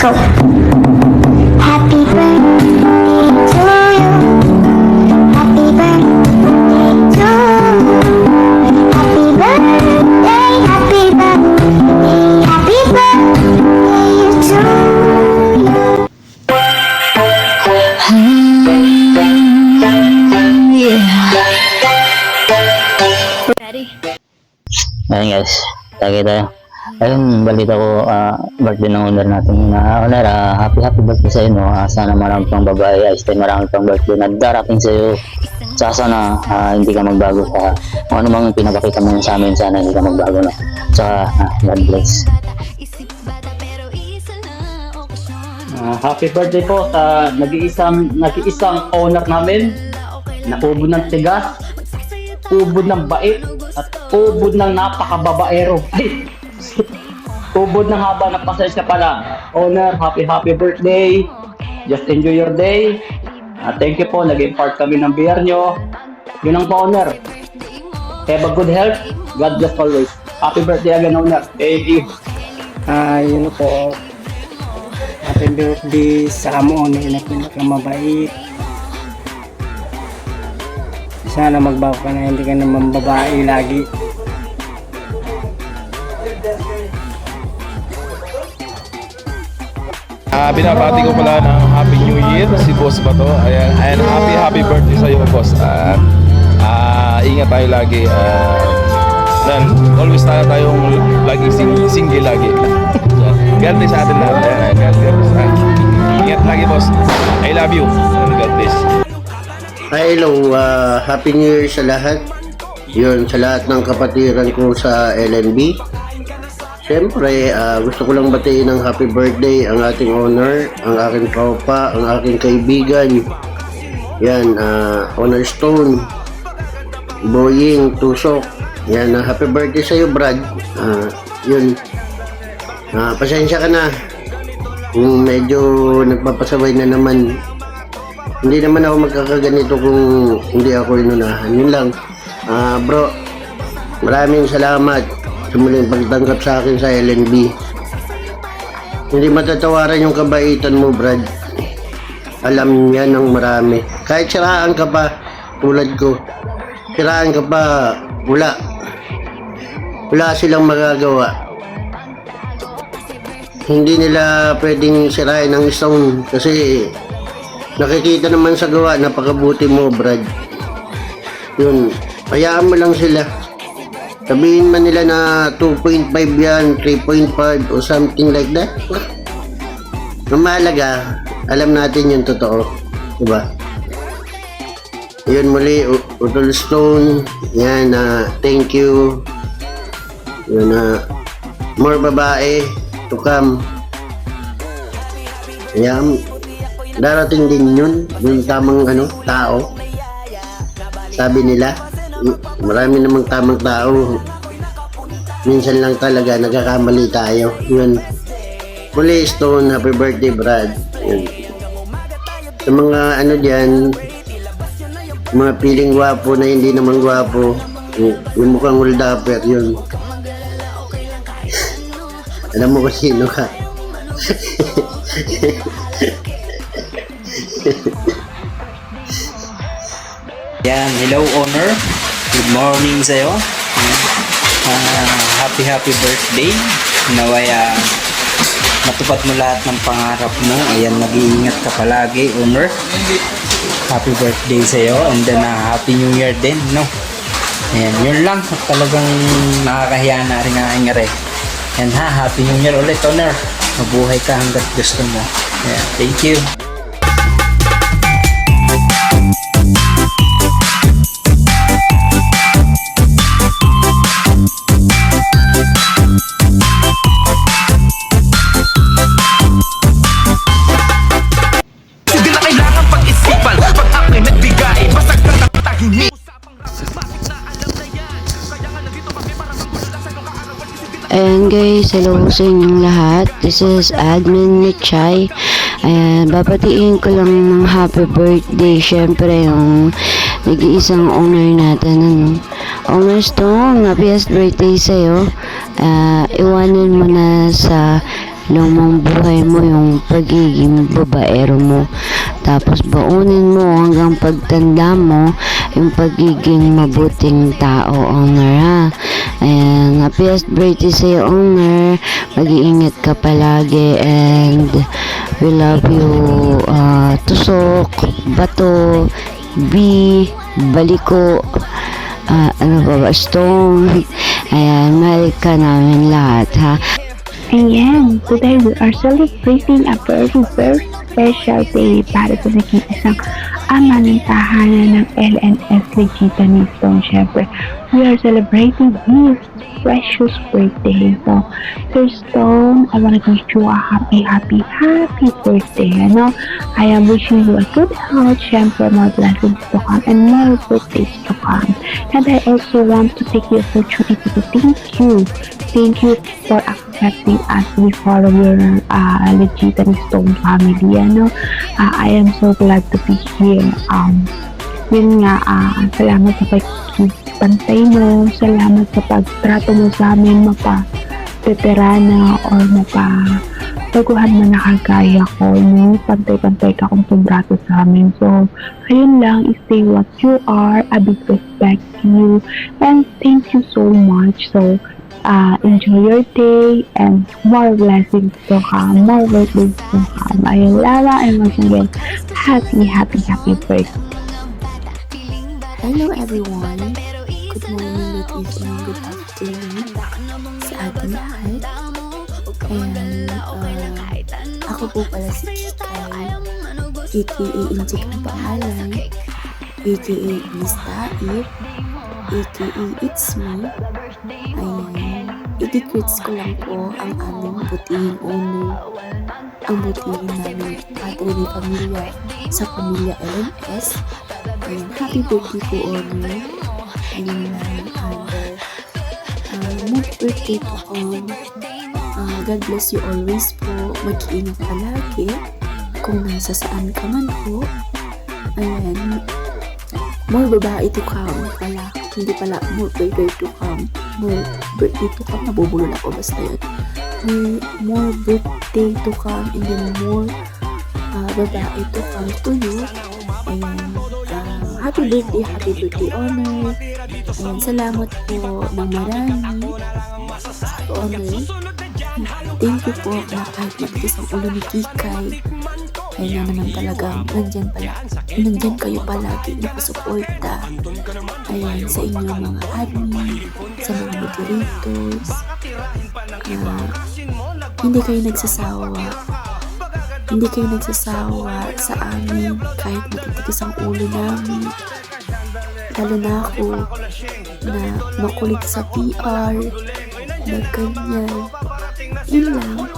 go. Happy birthday to you. Happy birthday to you. Happy birthday, happy birthday, happy birthday to you. Ayun guys, tagay tayo. Ayun, balita ko, birthday ng owner natin. Owner, happy birthday sa inyo. Sana marami pang babae, marami pang birthday na darating sa iyo. Sana hindi ka magbago sa kung ano mang pinapakita mo sa amin. Sana hindi ka magbago na. God bless. Happy birthday po sa nag-iisang owner namin na ubod ng tigas, ubod ng bait, at ubod ng napakababaero. Ubod ng haba ng pasensya pa lang. Owner, happy birthday. Just enjoy your day. Thank you po, naging part kami ng beer nyo. Yun ang po, owner. Have a good health. God bless always. Happy birthday again, owner. Thank you. Yun po. Happy birthday sa amo na pinakamabait. Sana magbago ka na, hindi ka naman babae lagi. Binabati ko pala ng Happy New Year si Boss Bato. Ayan, and happy birthday sa iyo, Boss. Ingat tayo lagi. Always tayong lagi single lagi. God bless sa atin lahat. God bless. Ingat lagi, Boss. I love you. And God bless. Hello, Happy New Year sa lahat. Yun, sa lahat ng kapatiran ko sa LNB. Siyempre, gusto ko lang batiin ng happy birthday ang ating owner, ang aking tropa, ang aking kaibigan. Yan, Honor Stone, Boying, Tusok. Yan, happy birthday sa iyo, Brad. Yun, pasensya ka na. Medyo nagpapasaway na naman. Hindi naman ako magkakaganito kung hindi ako inunahan. Yun lang. Bro, maraming salamat sa muling pagtanggap sa akin sa LNB. Hindi matatawaran yung kabaitan mo, Brad. Alam niya ng marami. Kahit siraan ka pa, tulad ko. Siraan ka pa, wala silang magagawa. Hindi nila pwedeng sirain ang isang kasi nakikita naman sa gawa, napakabuti mo, Brad. Yun, hayaan mo lang sila. Sabihin man nila na 2.5 yan, 3.5 o something like that. Ang mahalaga, alam natin yung totoo. Diba? Yun muli, Utol Stone. Yan, thank you. Yun, more babae to come. Yan, darating din yun, yung tamang tao. Sabi nila, marami namang tamang tao. Minsan lang talaga nagkakamali tayo. Yun. Muli, Stone, happy birthday, Brad. Yun. Sa mga dyan, mga piling gwapo na hindi naman gwapo, yung mukhang uldapper, yun. Alam mo kung sino ka. Yan, hello owner. Good morning sa'yo. Happy birthday. Naway matupad mo lahat ng pangarap mo. Ayan, mag-iingat ka palagi, owner. Happy birthday sa'yo. And then happy new year din, no? Ayan, yun lang. Talagang nakakahiya na rin ang ingare. And happy new year ulit, owner. Mabuhay ka hanggat gusto mo. Ayan, thank you. Ayan guys, hello sa inyong lahat. This is Admin Michay. Ayan, babatiin ko lang ng happy birthday. Syempre, yung nag-iisang owner natin. Owner Stone, happiest birthday sa'yo. Iwanan mo na sa lumang buhay mo yung pagiging babaero mo. Tapos baunin mo hanggang pagtanda mo yung pagiging mabuting tao, Honor, ha. And happiest birthday sa'yo, Honor. Mag-iingat ka palagi and we love you. Tusok, Bato, B, Baliko, ano ba, Stone. Ayan, mahal ka namin lahat, ha. Ayan, today we are celebrating a very, very special day para sa naging isang ama ng tahanan ng LNS Legita ni Stone. Siyempre, we are celebrating his precious birthday. So, Sir Stone, I want to wish you a happy birthday. Ano? I am wishing you a good health, siyempre, more blessings to come and more birthdays to come. And I also want to take the opportunity to thank you. Thank you for accepting us before your Legita ni Stone family. Ano? I am so glad to be here. Yun nga, salamat sa pagpantay mo, salamat sa pagtrato mo sa amin, mapa-veterana or mapa-baguhan mo na kagaya ko, no? Pantay-pantay ka kung pagtrato sa amin. So, ayun lang, stay what you are, a big respect to you, and thank you so much. So, enjoy your day and more blessings to come, more blessings to come. Ayun, Lara, and once again, happy birthday. Hello everyone! Good morning, good evening, good afternoon sa ating lahat. And ako po pala si Kikay, aka Inchik ang pangalan, aka Miss Taib, aka It's Me. Ayan, i-decrease ko lang po ang aming butihing owner, ang butihin namin Padre de Familia sa pamilya LNS. Ayan, happy birthday po, Honor. Ayan lang, more birthday to come. God bless you always po. Mag-iingat palagi kung nasa saan ka man po. Ayan, more babae to come pala. Hindi pala, more birthday to come. More birthday to come. Nabubulol ako, basta yun. More birthday to come and then more babae to come to you. Ayan, happy birthday, Honor. Ayan, salamat po ng marami sa Honor. Thank you po na kahit matigas ang ulo ni Kikay. Ayan na naman talagang nandyan kayo palagi nakasuporta. Ayan, sa inyong mga admin, sa mga moderators. Hindi kayo nagsasawa sa amin kahit matitigas ang ulo namin. Lalo na ako na makulit sa PR, na ganyan. Yun lang.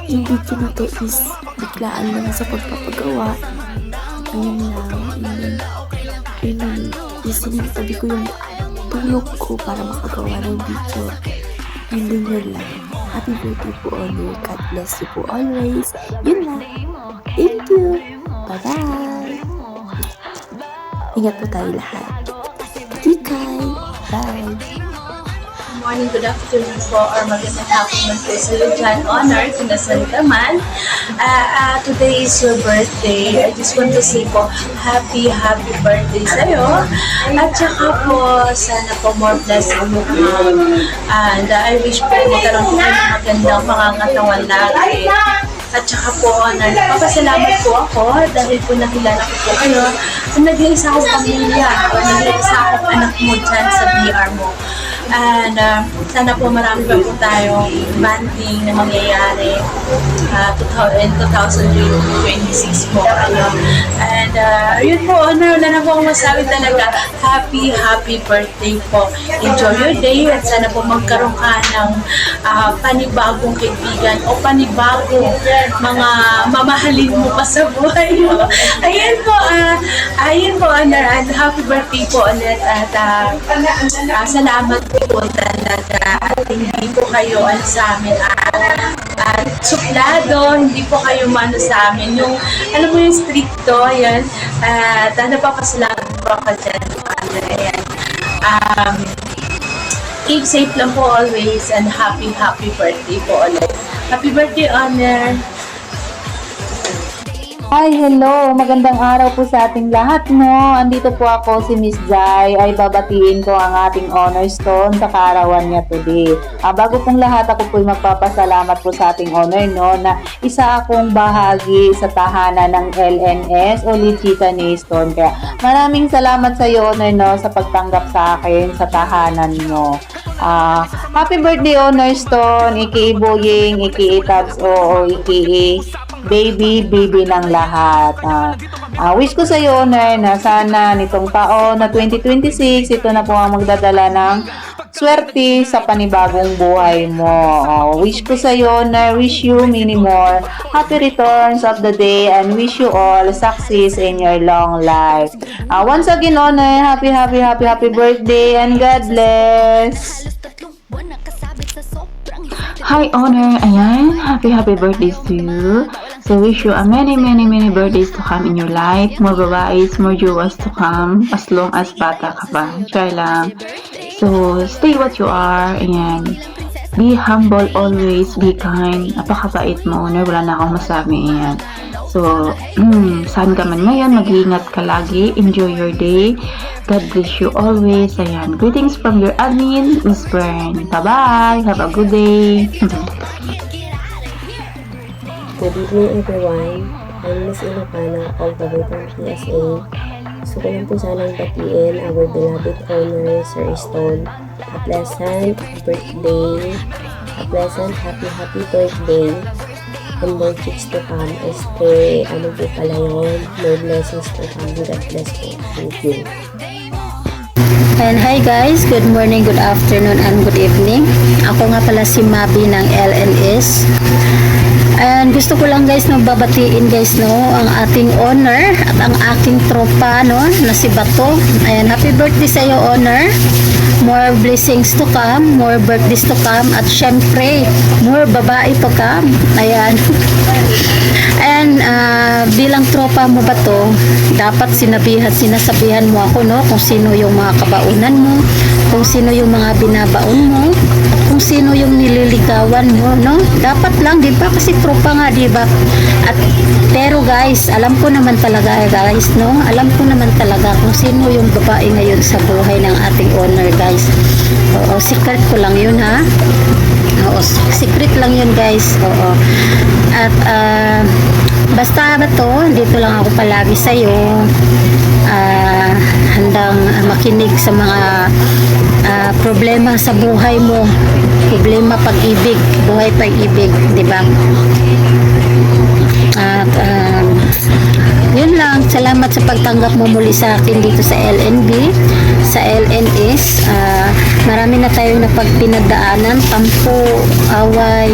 Yung video na to is biglaan lang sa pagpapagawa. Ayun lang. Yun lang. Isinitabi ko yung tulog ko para makagawa ng video. And then yun lang. Happy birthday po, Honor. God bless you po always. Yun lang. Thank you. Bye-bye. Ingat po tayo lahat. Kikay. Bye. Morning, good afternoon po, or magandang hapon po sa iyo dyan, Honor, kung nasan ka man. Today is your birthday. I just want to say po, happy birthday sa iyo. At saka po, sana po more blessing mo po. And I wish po magkaroon po ng magandang pangangatawan lagi. At saka po, Honor, papasalamat po ako dahil po nakilala ko po kayo. Nag-iisa akong pamilya o nag-iisa akong anak mo dyan sa BR mo. And sana po marami pa po tayong banding na mangyayari in 2026 po. And yun po, Honor, wala na po akong masabi talaga. Happy birthday po. Enjoy your day at sana po magkaroon ka ng panibagong kaibigan o panibagong mga mamahalin mo pa sa buhay mo. Ayun po, Honor, and happy birthday po ulit at salamat po talaga at hindi po kayo sa amin at suplado, hindi po kayo mano sa amin. Yung, alam mo yung stricto, yan. At napapasalamat po ako dyan. Ayan. Keep safe lang po always and happy birthday po ulit. Happy birthday, Honor! Hi, hello! Magandang araw po sa ating lahat, no? Andito po ako, si Miss Jai, ay babatiin ko ang ating honor stone sa kaarawan niya today. Bago pong lahat, ako po'y magpapasalamat po sa ating honor, no? Na isa akong bahagi sa tahanan ng LNS o Lichita ni Stone. Kaya maraming salamat sa iyo, honor, no? Sa pagtanggap sa akin sa tahanan mo. Happy birthday, honor stone, aka Boying, aka Tabs o aka baby ng lahat. Wish ko sa iyo, honor, na sana nitong taon na 2026, ito na po ang magdadala ng swerte sa panibagong buhay mo. Wish ko sa iyo, honor, wish you many more happy returns of the day and wish you all success in your long life. Once again, honor, happy birthday and God bless. Hi, Honor. Ayan, happy birthdays to you. So, wish you a many birthdays to come in your life. More babaes, more jewels to come. As long as bata ka pa. Try lang. So, stay what you are. Ayan. Be humble always. Be kind. Napakabait mo, Honor. Wala na akong masabi. Ayan. So, saan ka man ngayon, mag-iingat ka lagi. Enjoy your day. God bless you always. Ayan. Greetings from your admin, Miss Bern. Bye-bye. Have a good day. Good evening, everyone. I'm Miss Ilocana, all the way from PSA. Gusto ko lang po sanang batiin our beloved honor, Sir Stone. A pleasant birthday. A pleasant happy birthday. And more chicks to come. Ano po pala yun? More blessings to come. God bless po. Thank you. And hi guys, good morning, good afternoon, and good evening. Ako nga pala si Mabi ng LNS. And gusto ko lang guys na babatiin guys no ang ating honor at ang aking tropa no na si Bato. Ayan, happy birthday sa iyo, honor. More blessings to come, more birthdays to come, at syempre more babae to come. Ayan. And bilang tropa mo ba to, dapat sinasabihan mo ako no kung sino yung mga kabaunan mo, kung sino yung mga binabaon mo, kung sino yung nililigawan mo, no? Dapat lang, di ba? Kasi tropa nga, di ba? Pero guys, alam ko naman talaga, guys, no? Alam ko naman talaga kung sino yung babae ngayon sa buhay ng ating honor, guys. Oo, secret ko lang yun, ha? Oo, secret lang yun, guys. Oo. At, basta ba to, dito lang ako palagi sa'yo. Handang makinig sa mga problema sa buhay mo, problema pag-ibig, buhay pag-ibig, di ba? At yun lang, salamat sa pagtanggap mo muli sa akin dito sa LNB, sa LNS. Marami na tayong napagpinagdaanan, tampo, away,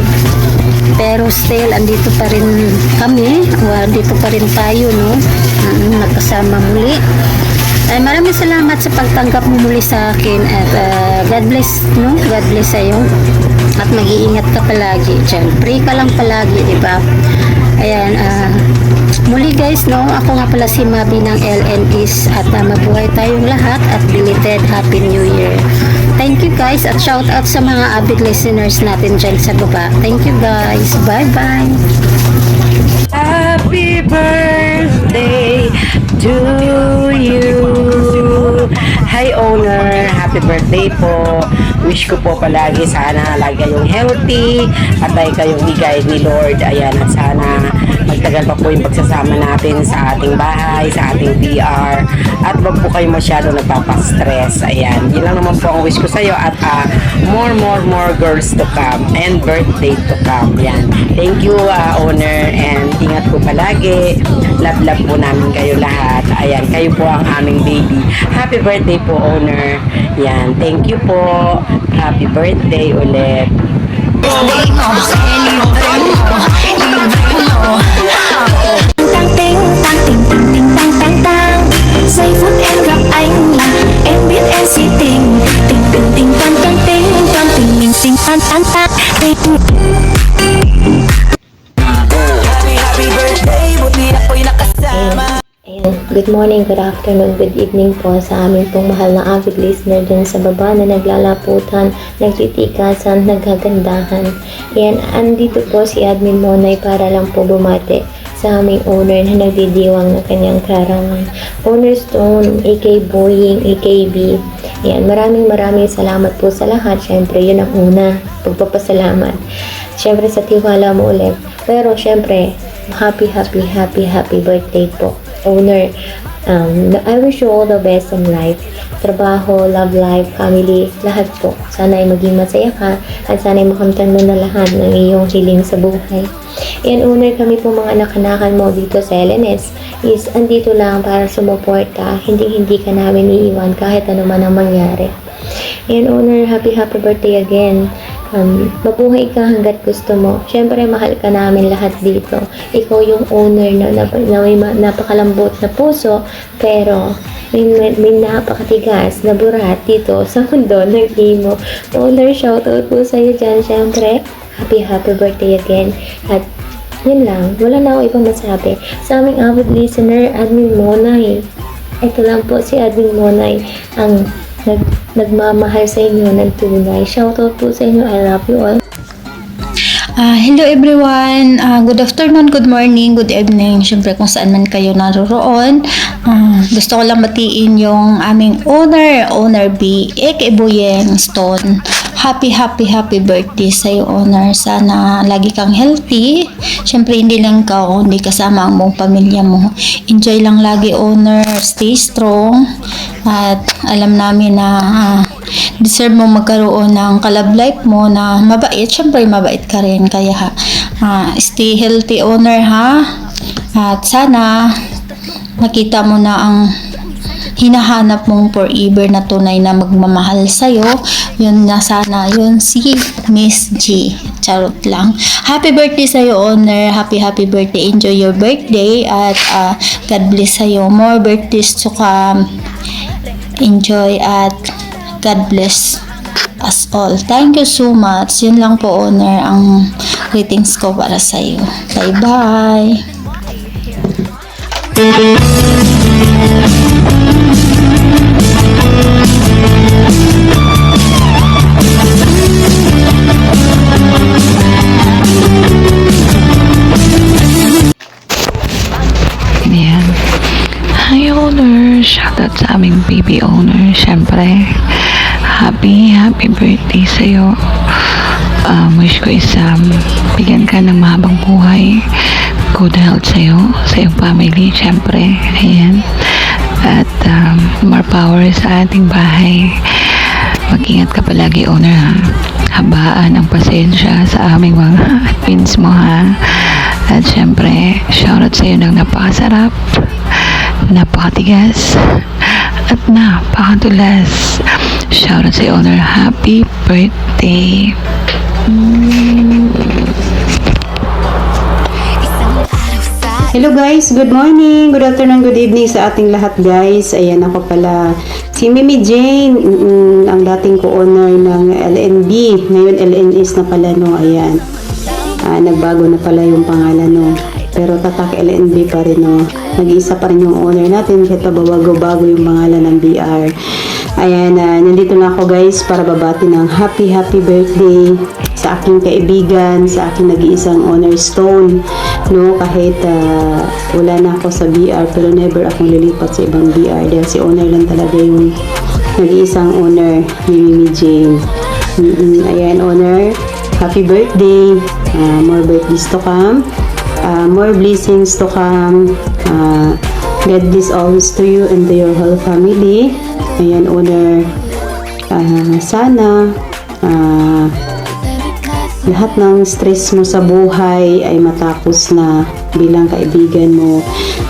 pero still andito pa rin kami, andito pa rin tayo, no? Nagkasama muli. Ay, maraming salamat sa pagtanggap mo muli sa akin at God bless, no? God bless sa'yo at mag-iingat ka palagi dyan. Pray ka lang palagi, di ba? Ayan, muli guys, no? Ako nga pala si Mabi ng LNS at mabuhay tayong lahat at belated Happy New Year. Thank you guys at shout out sa mga avid listeners natin dyan sa baba. Thank you guys. Bye-bye. Happy birthday to you. Hi, owner. Happy birthday po. Wish ko po palagi sana lagi kayong healthy at ay kayong i-guide ni Lord. Ayan, at sana magtagal pa po yung pagsasama natin sa ating bahay, sa ating PR. At wag po kayo masyado nagpapastress. Ayan, yun lang naman po ang wish ko sa'yo. At more girls to come and birthday to come. Ayan. Thank you, owner. And ingat po palagi. Love po namin kayo lahat. Ayan, kayo po ang aming baby. Happy birthday po, owner. Ayan, thank you po. Happy birthday ulit. Giây phút em gặp anh là em biết em si tình tình tình tình tan tan tình tan tình mình tình tan tan tan tình. Happy birthday, buti ako'y nakasama. Good morning, good afternoon, good evening po sa aming pong mahal na avid listener dyan sa baba na naglalaputan, nagtitikasan, naghagandahan. Yan, andito po si Admin Monay para lang po bumati sa aming owner na nagdidiwang ng kanyang kaarawan. Owner Stone, A.K. Boying, A.K.B. Yan, maraming salamat po sa lahat. Siyempre, yun ang una, pagpapasalamat. Siyempre, sa tiwala mo ulit. Pero, siyempre, happy birthday po, owner. I wish you all the best in life. Trabaho, love life, family, lahat po. Sana ay maging masaya ka at sana ay makamtan mo na lahat ng iyong hiling sa buhay. Yan, owner, kami po mga anak-anakan mo dito sa LNS is andito lang para sumuporta. Hindi ka namin iiwan kahit ano man ang mangyari. Yan, owner, happy birthday again. Mabuhay ka hanggat gusto mo. Siyempre, mahal ka namin lahat dito. Ikaw yung owner na may napakalambot na puso, pero may napakatigas na burat dito sa mundo ng imo. Owner, shoutout po sa'yo dyan. Siyempre, happy birthday again. At yun lang, wala na ako ibang masabi. Sa aming avid listener, Admin Monay. Ito lang po si Admin Monay, ang nagmamahal sa inyo ng tunay. Shoutout po sa inyo. I love you all. Hello everyone. Good afternoon, good morning, good evening. Siyempre kung saan man kayo naroon. Gusto ko lang batiin yung aming owner B, A.K. Boyeng Stone. Happy birthday sa iyo, owner. Sana lagi kang healthy. Siyempre hindi lang ikaw, hindi kasama ang buong pamilya mo. Enjoy lang lagi, owner. Stay strong. At alam namin na deserve mo magkaroon ng kalab life mo na mabait. Siyempre mabait ka rin. Kaya stay healthy, owner, ha? At sana makita mo na ang hinahanap mong forever na tunay na magmamahal sa'yo. Yun na sana, yun si Miss G. Charot lang. Happy birthday sa'yo, owner. Happy birthday. Enjoy your birthday at God bless sa'yo. More birthdays to come. Enjoy at God bless us all. Thank you so much. Yun lang po, owner, ang greetings ko para sa'yo. Bye-bye. Ayan. Hi, owner. Shoutout sa aming baby owner. Siyempre, happy birthday sa'yo. Wish ko is bigyan ka ng mahabang buhay, good health sa'yo, sa iyong family, siyempre. Ayan. At more power sa ating bahay. Mag-ingat ka palagi, owner, ha? Habaan ang pasensya sa aming mga admins mo, ha? At syempre, shoutout sa iyo ng napakasarap, napakatigas, at napakadulas. Shoutout sa iyo, owner. Happy birthday. Hello guys, good morning, good afternoon, good evening sa ating lahat guys. Ayan ako pala, si Mimi Jane, ang dating co-owner ng LNB. Ngayon LNS na pala, no. Ayan, nagbago na pala yung pangalan, no. Pero tatak LNB pa rin, no. Nag-iisa pa rin yung owner natin kahit bago yung pangalan ng BR. Ayan, nandito na ako guys para babati ng happy birthday sa aking kaibigan, sa aking nag-iisang owner Stone, no. Kahit wala na ako sa BR, pero never akong lilipat sa ibang BR dahil si owner lang talaga yung nag-iisang owner ni Mimi Jane. Ayan, owner, happy birthday. More birthdays to come, more blessings to come. God bless always to you and to your whole family. Ayan, owner, sana lahat ng stress mo sa buhay ay matapos na bilang kaibigan mo.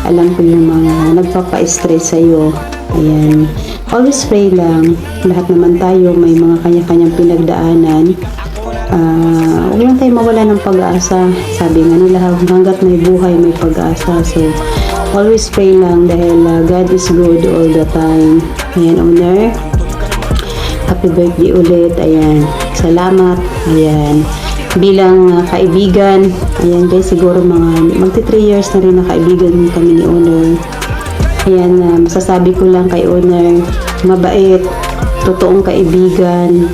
Alam ko yung mga nagpapa-stress sa'yo. Ayan, always pray lang. Lahat naman tayo may mga kanya-kanyang pinagdaanan. Huwag lang tayo mawala ng pag-asa. Sabi nga nila, hanggat may buhay may pag-asa. So always pray lang dahil God is good all the time. Ayan, owner, happy birthday ulit. Ayan, salamat. Ayan, bilang kaibigan, ayan guys, siguro mga magti 3 years na rin na kaibigan kami ni owner. Ayan, masasabi ko lang kay owner, mabait, totoong kaibigan,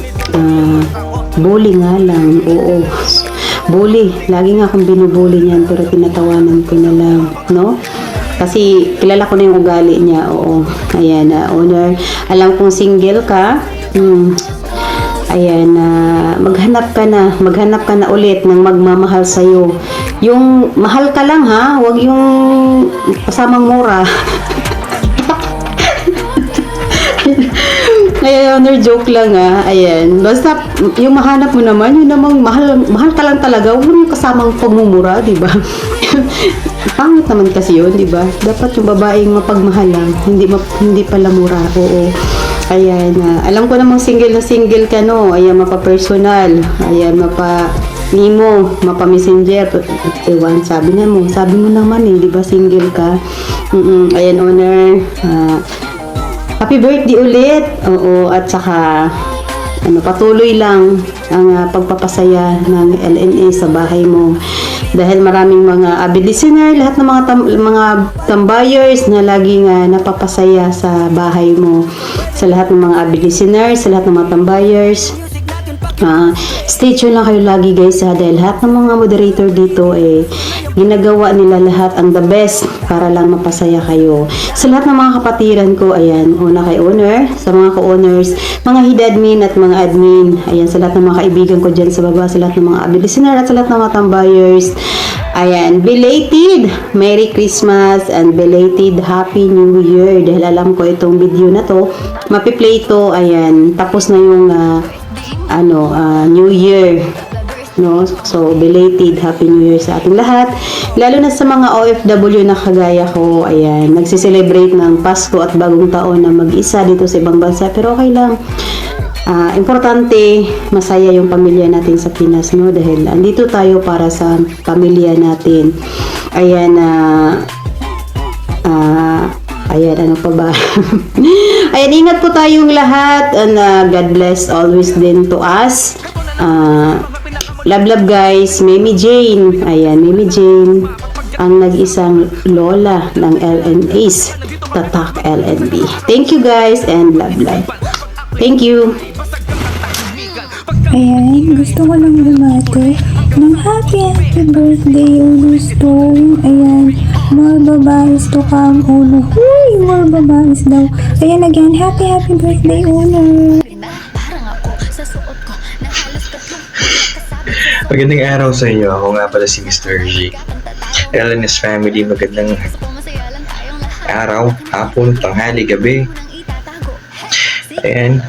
bully nga lang, oo. Bully, lagi nga akong binubully niyan pero tinatawanan ko na lang, no? Kasi kilala ko na yung ugali niya, oo. Ayan, owner, alam kong single ka, ayan, maghanap ka na ulit ng magmamahal sa'yo. Yung mahal ka lang ha, wag yung kasamang mura. Ayan, owner, joke lang ha. Ayan, basta yung mahanap mo naman, yun namang mahal ka lang talaga, huwag mo yung kasamang pagmumura, di ba? Pangit naman kasi yun, di ba? Dapat yung babaeng mapagmahal lang, hindi pala mura, oo. Ayan, alam ko namang single na single ka, no? Ayan, mapa-personal, ayan, mapa-mimo, mapa-messenger, ewan, sabi mo naman di ba single ka? Ayan, owner, happy birthday ulit, oo, at saka, patuloy lang ang pagpapasaya ng LNA sa bahay mo. Dahil maraming mga avid listener, lahat ng mga tambayers na laging napapasaya sa bahay mo. Sa lahat ng mga avid listener, sa lahat ng mga tambayers, stay tuned lang kayo lagi guys dahil lahat ng mga moderator dito ginagawa nila lahat ang the best para lang mapasaya kayo. Sa lahat ng mga kapatiran ko, ayan, una kay owner, sa mga co-owners, mga head admin at mga admin, ayan, sa lahat ng mga kaibigan ko dyan sa baba, sa lahat ng mga avid listener at sa lahat ng mga tambayers, ayan, belated Merry Christmas and belated Happy New Year dahil alam ko itong video na to mapiplay to, ayan, tapos na yung New Year, no? So belated Happy New Year sa ating lahat, lalo na sa mga OFW na kagaya ko. Ayan, nagsiselebrate ng Pasko at Bagong Taon na mag-isa dito sa ibang bansa, pero okay lang. Importante masaya yung pamilya natin sa Pinas, no? Dahil andito tayo para sa pamilya natin. Ayan, ayan, ano pa ba? Ayan, ingat po tayong lahat and God bless always din to us. Love guys, Mimi Jane. Ayan, Mimi Jane, ang nag-isang lola ng LNAs, Tatak LNB. Thank you guys and love. Thank you. Ayan, gusto ko lang bumati ng happy birthday, Stone. Ayan, more babaes to come, Ulo. Huy, more babaes daw. Ayan, again, happy birthday, Ulo. Magandang araw sa inyo. Ako nga pala si Mr. G. LNS family, magandang araw, hapon, tanghali, gabi. Ayan,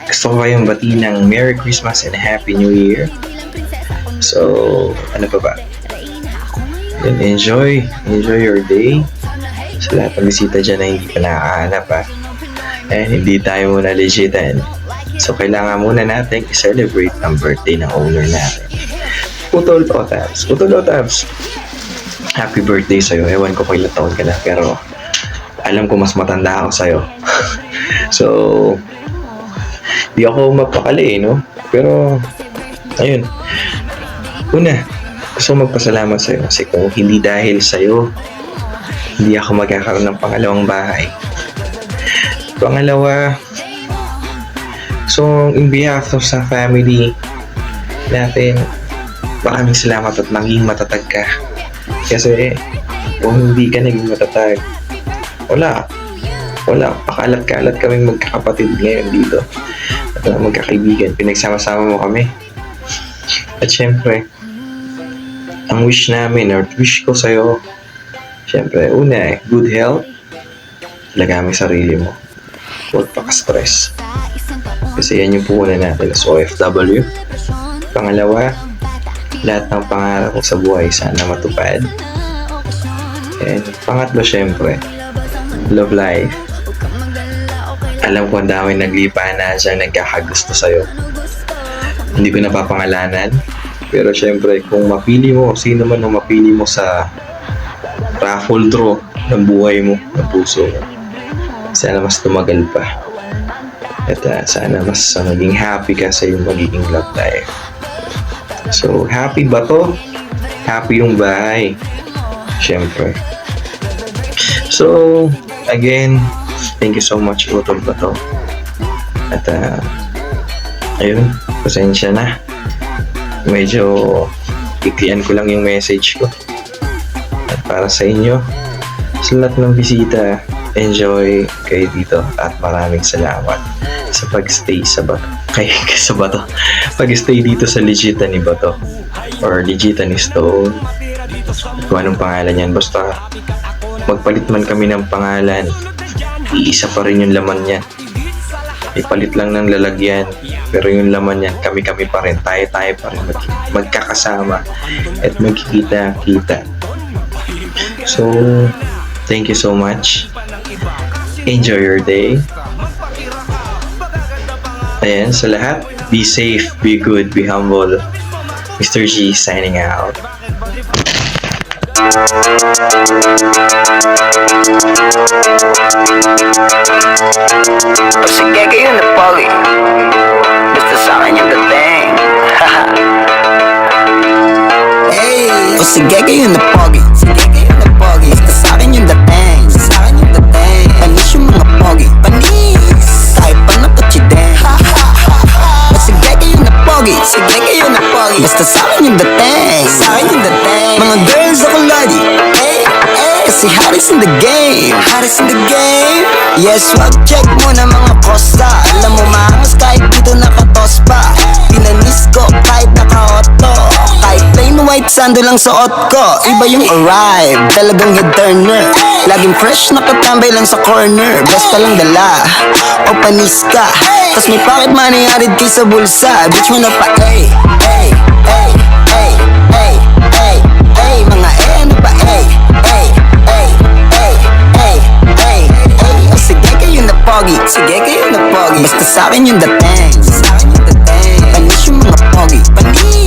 gusto ko kayong bati ng Merry Christmas and Happy New Year. So, ano pa ba? Then enjoy your day. Sa lahat ng bisita dyan na hindi pa nakakahanap and hindi tayo muna legitan. So, kailangan muna natin i-celebrate ang birthday ng owner natin. Putol Otabs. Happy birthday sa'yo. Ewan ko kung ilang taon ka na, pero alam ko mas matanda ako sa'yo. So, di ako mapakali, no? Pero, ayun. Una, gusto magpasalamat sa'yo kasi kung hindi dahil sa'yo, hindi ako magkakaroon ng pangalawang bahay. Pangalawa, so in behalf of sa family natin, maraming salamat at maging matatag ka. Kasi kung hindi ka naging matatag, wala, pakalat-kalat kaming magkakapatid ngayon dito at magkakaibigan, pinagsama-sama mo kami. At syempre, ang wish namin or wish ko sa'yo, syempre, una good health, alagaan mo yung sarili mo, huwag pa-stress kasi yan yung puhunan natin as OFW. Pangalawa, lahat ng pangarap mo sa buhay sana matupad. And pangatlo, syempre, love life. Alam ko ang dami naglipa na dyan nagkakagusto sa'yo. Hindi ko napapangalanan, pero syempre kung mapili mo, sino man ang mapili mo sa raffle draw ng buhay mo, ng puso mo, sana mas tumagal pa. At sana mas maging happy ka sa iyong magiging love life. So, happy ba to? Happy yung bahay. Siyempre. So, again, thank you so much, Utol Bato. At ayun, pasensya na. Medyo iklian ko lang yung message ko. At para sa inyo, sa lahat ng bisita, enjoy kayo dito at maraming salamat sa pag-stay sa Bato. Sa Bato. Pag-stay dito sa Legita ni Bato or Legita ni Stone. Kung anong pangalan yan, basta magpalit man kami ng pangalan, iisa pa rin yung laman niya. Ipalit lang ng lalagyan, pero yung laman niyan, kami-kami pa rin, tayo-tayo pa rin magkakasama at magkikita-kita. So, thank you so much. Enjoy your day. Ayan, sa lahat, be safe, be good, be humble. Mr. G signing out. O sige kayo na pogi, basta sa akin yung dating. Hey, o sige kayo na pogi, basta sa akin yung dating. Panis yung mga pogi, panis, kahit pa na kutsideng. O sige kayo na pogi, basta sa akin yung dating. Mga girls ako lodi, kasi Harris in the game. Yes, wag check mo na mga kosta. Alam mo maangas kahit dito nakatos pa. Tinanis ko kahit naka-auto. Kahit plain white sando lang suot ko. Iba yung arrive, talagang head turner. Laging fresh nakatambay lang sa corner. Basta lang dala o panis ka. Tas may pocket money added kay sa bulsa. Bitch mo na pa mga ano pa sige kayo na pogi, basta sa akin yung dating. Panis yung mga pogi, panis,